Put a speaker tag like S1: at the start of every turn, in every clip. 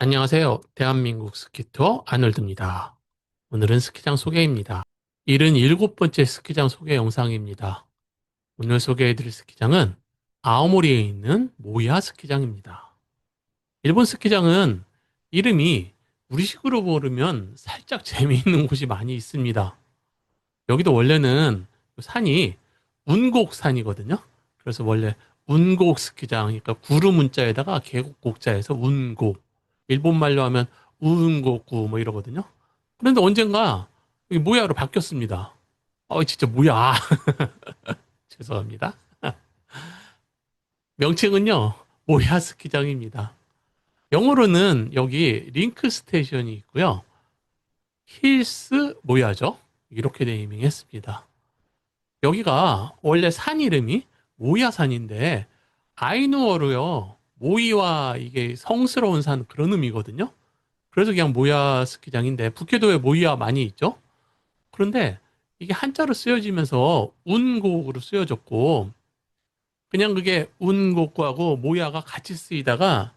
S1: 안녕하세요. 대한민국 스키투어 아놀드입니다. 오늘은 스키장 소개입니다. 77번째 스키장 소개 영상입니다. 오늘 소개해드릴 스키장은 아오모리에 있는 모야 스키장입니다. 일본 스키장은 이름이 우리식으로 부르면 살짝 재미있는 곳이 많이 있습니다. 여기도 원래는 산이 운곡산이거든요. 그래서 원래 운곡 스키장, 그러니까 구름 문자에다가 계곡 곡자에서 운곡. 일본말로 하면 우운곡구 뭐 이러거든요. 그런데 언젠가 여기 모야로 바뀌었습니다. 진짜 뭐야. 죄송합니다. 명칭은요, 모야 스키장입니다. 영어로는 여기 링크 스테이션이 있고요. 힐스 모야죠. 이렇게 네이밍했습니다. 여기가 원래 산 이름이 모야산인데 아이누어로요. 모이와 이게 성스러운 산 그런 의미거든요. 그래서 그냥 모야 스키장인데 북해도에 모이와 많이 있죠. 그런데 이게 한자로 쓰여지면서 운곡으로 쓰여졌고 그냥 그게 운곡구하고 모야가 같이 쓰이다가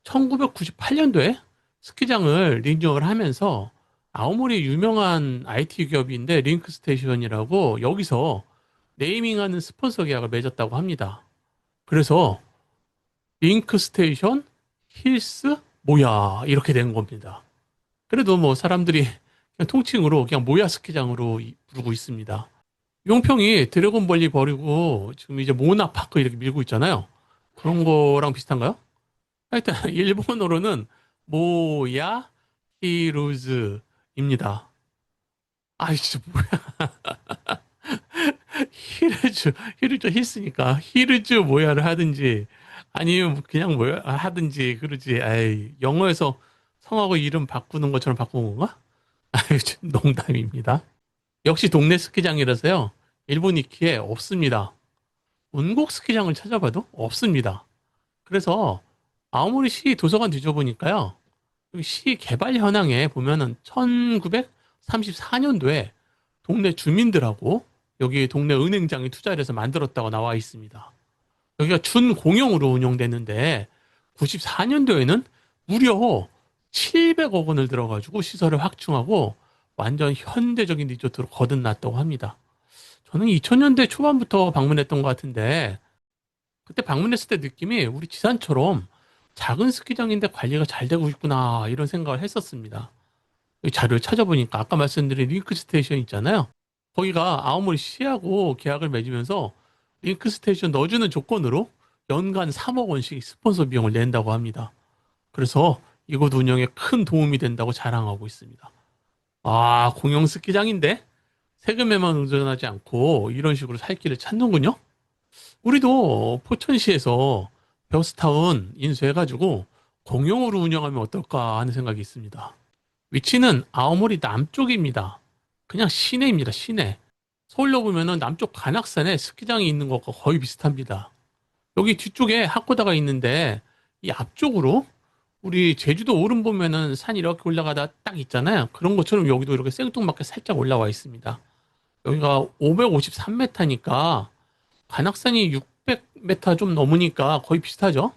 S1: 1998년도에 스키장을 리뉴얼 하면서 아오모리 유명한 IT 기업인데 링크스테이션이라고 여기서 네이밍하는 스폰서 계약을 맺었다고 합니다. 그래서 링크스테이션 힐스 모야 이렇게 된 겁니다. 그래도 뭐 사람들이 그냥 통칭으로 그냥 모야 스키장으로 부르고 있습니다. 용평이 드래곤볼리 버리고 지금 이제 모나파크 이렇게 밀고 있잖아요. 그런 거랑 비슷한가요? 하여튼 일본어로는 모야 히루즈입니다. 진짜 뭐야. 히르즈 히스니까 히르즈 모야를 하든지 아니면 뭐 그냥 모야 하든지 그러지. 영어에서 성하고 이름 바꾸는 것처럼 바꾼 건가? 좀 농담입니다. 역시 동네 스키장이라서요. 일본 이키에 없습니다. 운곡 스키장을 찾아봐도 없습니다. 그래서 아오모리시 도서관 뒤져보니까요. 여기 시 개발 현황에 보면은 1934년도에 동네 주민들하고 여기 동네 은행장이 투자를 해서 만들었다고 나와 있습니다. 여기가 준공용으로 운영됐는데 94년도에는 무려 700억 원을 들어가지고 시설을 확충하고 완전 현대적인 리조트로 거듭났다고 합니다. 저는 2000년대 초반부터 방문했던 것 같은데 그때 방문했을 때 느낌이 우리 지산처럼 작은 스키장인데 관리가 잘 되고 있구나 이런 생각을 했었습니다. 이 자료를 찾아보니까 아까 말씀드린 링크 스테이션 있잖아요. 거기가 아오모리 시하고 계약을 맺으면서 링크 스테이션 넣어주는 조건으로 연간 3억 원씩 스폰서 비용을 낸다고 합니다. 그래서 이곳 운영에 큰 도움이 된다고 자랑하고 있습니다. 공영 스키장인데 세금에만 의존하지 않고 이런 식으로 살 길을 찾는군요. 우리도 포천시에서 베어스타운 인수해가지고 공용으로 운영하면 어떨까 하는 생각이 있습니다. 위치는 아오모리 남쪽입니다. 그냥 시내입니다, 시내. 서울로 보면은 남쪽 관악산에 스키장이 있는 것과 거의 비슷합니다. 여기 뒤쪽에 하코다가 있는데 이 앞쪽으로 우리 제주도 오름 보면은 산 이렇게 올라가다 딱 있잖아요. 그런 것처럼 여기도 이렇게 생뚱맞게 살짝 올라와 있습니다. 여기가 553m니까 관악산이 600m 좀 넘으니까 거의 비슷하죠?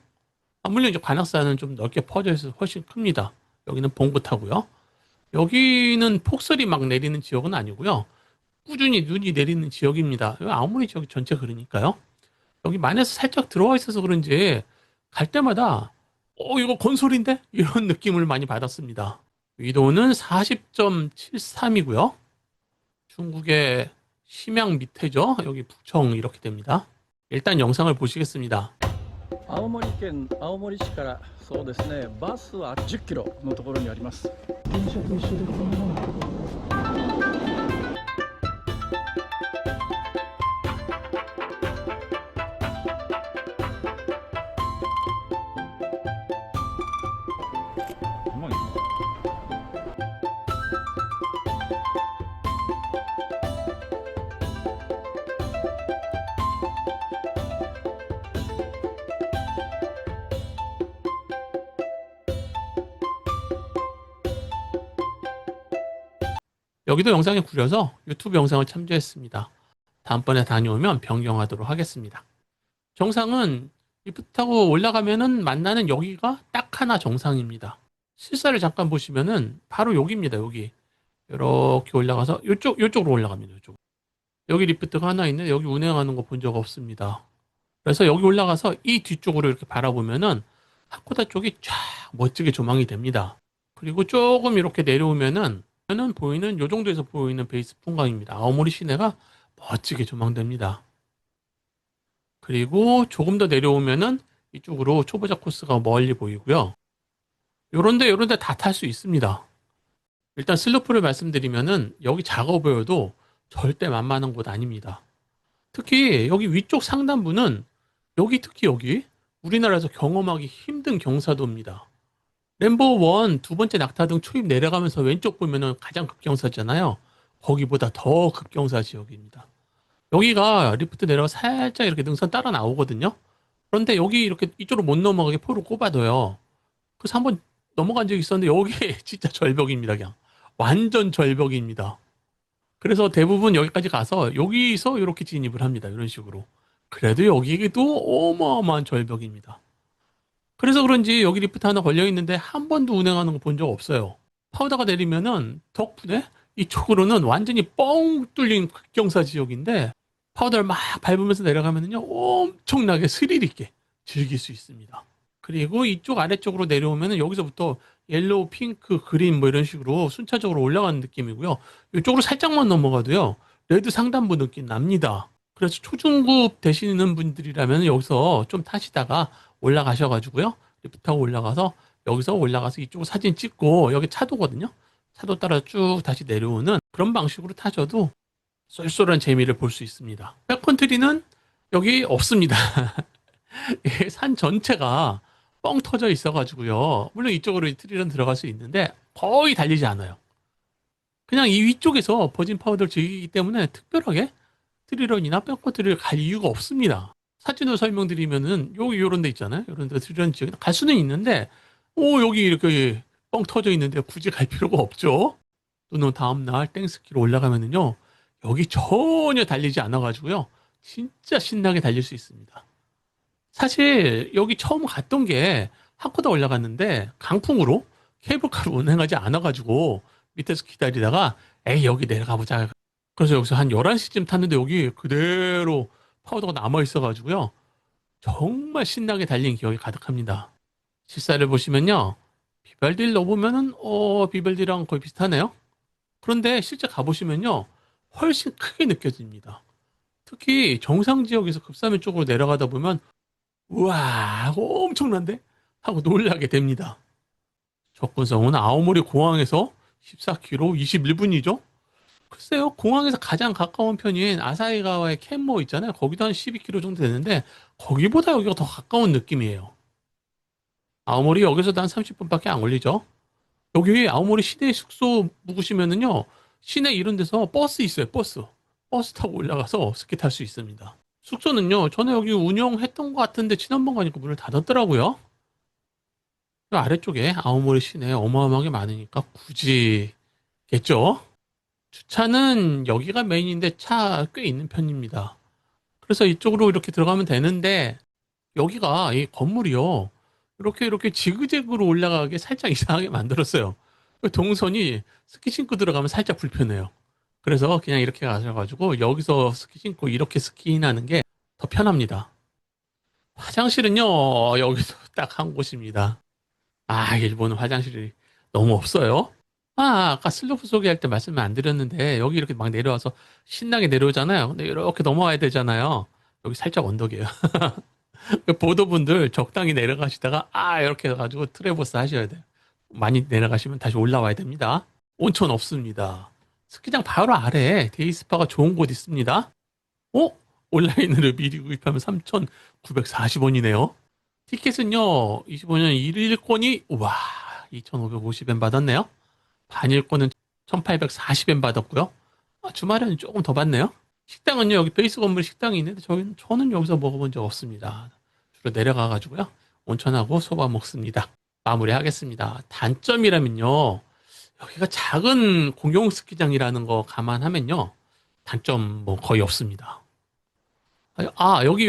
S1: 물론 이제 관악산은 좀 넓게 퍼져 있어서 훨씬 큽니다. 여기는 봉긋하고요. 여기는 폭설이 막 내리는 지역은 아니고요. 꾸준히 눈이 내리는 지역입니다. 아무리 지역 전체 그러니까요. 여기 만에서 살짝 들어와 있어서 그런지 갈 때마다 이거 건설인데? 이런 느낌을 많이 받았습니다. 위도는 40.73이고요. 중국의 심양 밑에죠. 여기 북청 이렇게 됩니다. 일단 영상을 보시겠습니다.
S2: 青森県青森市からそうですねバスは10キロのところにあります。電車と一緒でこのまま。
S1: 여기도 영상이 구려서 유튜브 영상을 참조했습니다. 다음번에 다녀오면 변경하도록 하겠습니다. 정상은 리프트 타고 올라가면은 만나는 여기가 딱 하나 정상입니다. 실사를 잠깐 보시면은 바로 여기입니다. 여기 이렇게 올라가서 요쪽으로 올라갑니다. 요쪽. 여기 리프트가 하나 있는데 여기 운행하는 거 본 적 없습니다. 그래서 여기 올라가서 이 뒤쪽으로 이렇게 바라보면은 하코다 쪽이 쫙 멋지게 조망이 됩니다. 그리고 조금 이렇게 내려오면은 보이는 요 정도에서 보이는 베이스 풍광입니다. 아오모리 시내가 멋지게 조망됩니다. 그리고 조금 더 내려오면은 이쪽으로 초보자 코스가 멀리 보이고요. 요런데 다 탈 수 있습니다. 일단 슬로프를 말씀드리면은 여기 작아 보여도 절대 만만한 곳 아닙니다. 특히 여기 위쪽 상단부는 특히 여기 우리나라에서 경험하기 힘든 경사도입니다. 램보 1 두 번째 낙타등 초입 내려가면서 왼쪽 보면은 가장 급경사잖아요. 거기보다 더 급경사 지역입니다. 여기가 리프트 내려가 살짝 이렇게 능선 따라 나오거든요. 그런데 여기 이렇게 이쪽으로 못 넘어가게 포를 꼽아둬요. 그래서 한번 넘어간 적이 있었는데 여기 진짜 절벽입니다. 그냥 완전 절벽입니다. 그래서 대부분 여기까지 가서 여기서 이렇게 진입을 합니다. 이런 식으로. 그래도 여기도 어마어마한 절벽입니다. 그래서 그런지 여기 리프트 하나 걸려 있는데 한 번도 운행하는 거 본 적 없어요. 파우더가 내리면은 덕분에 이쪽으로는 완전히 뻥 뚫린 극경사 지역인데 파우더를 막 밟으면서 내려가면은요 엄청나게 스릴 있게 즐길 수 있습니다. 그리고 이쪽 아래쪽으로 내려오면은 여기서부터 옐로우, 핑크, 그린 뭐 이런 식으로 순차적으로 올라가는 느낌이고요. 이쪽으로 살짝만 넘어가도요. 레드 상단부 느낌 납니다. 그래서 초중급 되시는 분들이라면 여기서 좀 타시다가 올라가셔가지고요. 리프트 타고 올라가서 여기서 올라가서 이쪽 사진 찍고 여기 차도거든요. 차도 따라 쭉 다시 내려오는 그런 방식으로 타셔도 쏠쏠한 재미를 볼 수 있습니다. 백컨트리는 여기 없습니다. 산 전체가 뻥 터져 있어가지고요. 물론 이쪽으로 트릴은 들어갈 수 있는데 거의 달리지 않아요. 그냥 이 위쪽에서 버진 파우더를 즐기기 때문에 특별하게 트릴런이나 백컨트리를 갈 이유가 없습니다. 사진으로 설명드리면은 여기 요런 데 있잖아요. 요런 데 트릴런 지역에 갈 수는 있는데 여기 이렇게 뻥 터져 있는데 굳이 갈 필요가 없죠. 또는 다음날 땡스키로 올라가면은요. 여기 전혀 달리지 않아가지고요. 진짜 신나게 달릴 수 있습니다. 사실 여기 처음 갔던 게 하코다 올라갔는데 강풍으로 케이블카로 운행하지 않아가지고 밑에서 기다리다가 에이 여기 내려가 보자. 그래서 여기서 한 11시쯤 탔는데 여기 그대로 파우더가 남아 있어가지고요. 정말 신나게 달린 기억이 가득합니다. 실사를 보시면요. 비발디를 넣어보면은 비발디랑 거의 비슷하네요. 그런데 실제 가보시면요. 훨씬 크게 느껴집니다. 특히 정상 지역에서 급사면 쪽으로 내려가다 보면 우와 엄청난데? 하고 놀라게 됩니다. 접근성은 아오모리 공항에서 14km 21분이죠. 글쎄요 공항에서 가장 가까운 편인 아사히가와의 켄모 있잖아요. 거기도 한 12km 정도 되는데 거기보다 여기가 더 가까운 느낌이에요. 아오모리 여기서도 한 30분밖에 안 걸리죠. 여기 아오모리 시내 숙소 묵으시면은요 시내 이런 데서 버스 있어요. 버스 타고 올라가서 스키 탈 수 있습니다. 숙소는요, 전에 여기 운영했던 것 같은데 지난번 가니까 문을 닫았더라고요. 그 아래쪽에 아오모리 시내 어마어마하게 많으니까 굳이겠죠? 주차는 여기가 메인인데 차 꽤 있는 편입니다. 그래서 이쪽으로 이렇게 들어가면 되는데 여기가 이 건물이요. 이렇게 지그재그로 올라가게 살짝 이상하게 만들었어요. 그 동선이 스키 신고 들어가면 살짝 불편해요. 그래서 그냥 이렇게 가셔가지고 여기서 스키 신고 이렇게 스키인하는 게 더 편합니다. 화장실은요 여기서 딱 한 곳입니다. 일본은 화장실이 너무 없어요. 아까 슬로프 소개할 때 말씀을 안 드렸는데 여기 이렇게 막 내려와서 신나게 내려오잖아요. 근데 이렇게 넘어와야 되잖아요. 여기 살짝 언덕이에요. 보도분들 적당히 내려가시다가 이렇게 해가지고 트레버스 하셔야 돼요. 많이 내려가시면 다시 올라와야 됩니다. 온천 없습니다. 스키장 바로 아래에 데이스파가 좋은 곳 있습니다. 온라인으로 미리 구입하면 3,940원이네요. 티켓은요, 25년 1일권이, 2,550엔 받았네요. 반일권은 1,840엔 받았고요. 주말에는 조금 더 받네요. 식당은요, 여기 베이스 건물 식당이 있는데, 저는 여기서 먹어본 적 없습니다. 주로 내려가가지고요, 온천하고 소바 먹습니다. 마무리하겠습니다. 단점이라면요, 여기가 작은 공용 스키장이라는 거 감안하면요, 단점 뭐 거의 없습니다. 여기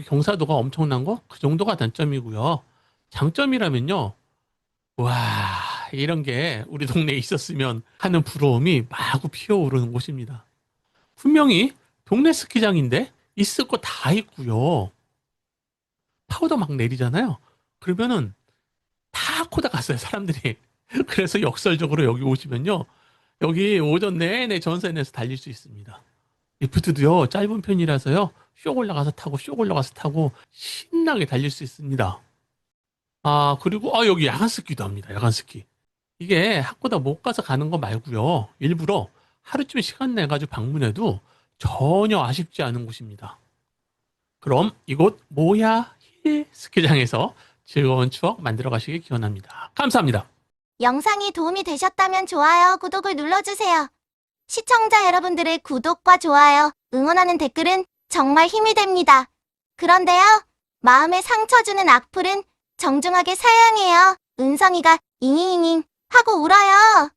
S1: 경사도가 엄청난 거? 그 정도가 단점이고요. 장점이라면요. 와, 이런 게 우리 동네에 있었으면 하는 부러움이 마구 피어오르는 곳입니다. 분명히 동네 스키장인데 있을 거 다 있고요. 파우더 막 내리잖아요. 그러면은 다 코다 갔어요, 사람들이. 그래서 역설적으로 여기 오시면요. 여기 오전 내내 전선에서 달릴 수 있습니다. 리프트도요, 짧은 편이라서요, 쭉 올라가서 타고, 쭉 올라가서 타고, 신나게 달릴 수 있습니다. 아, 그리고, 여기 야간 스키도 합니다, 야간 스키. 이게 학교다 못 가서 가는 거 말고요. 일부러 하루쯤 시간 내가지고 방문해도 전혀 아쉽지 않은 곳입니다. 그럼 이곳 모야 힐 스키장에서 즐거운 추억 만들어 가시길 기원합니다. 감사합니다.
S3: 영상이 도움이 되셨다면 좋아요, 구독을 눌러주세요. 시청자 여러분들의 구독과 좋아요, 응원하는 댓글은 정말 힘이 됩니다. 그런데요, 마음에 상처 주는 악플은 정중하게 사양해요. 은성이가 잉잉잉 하고 울어요.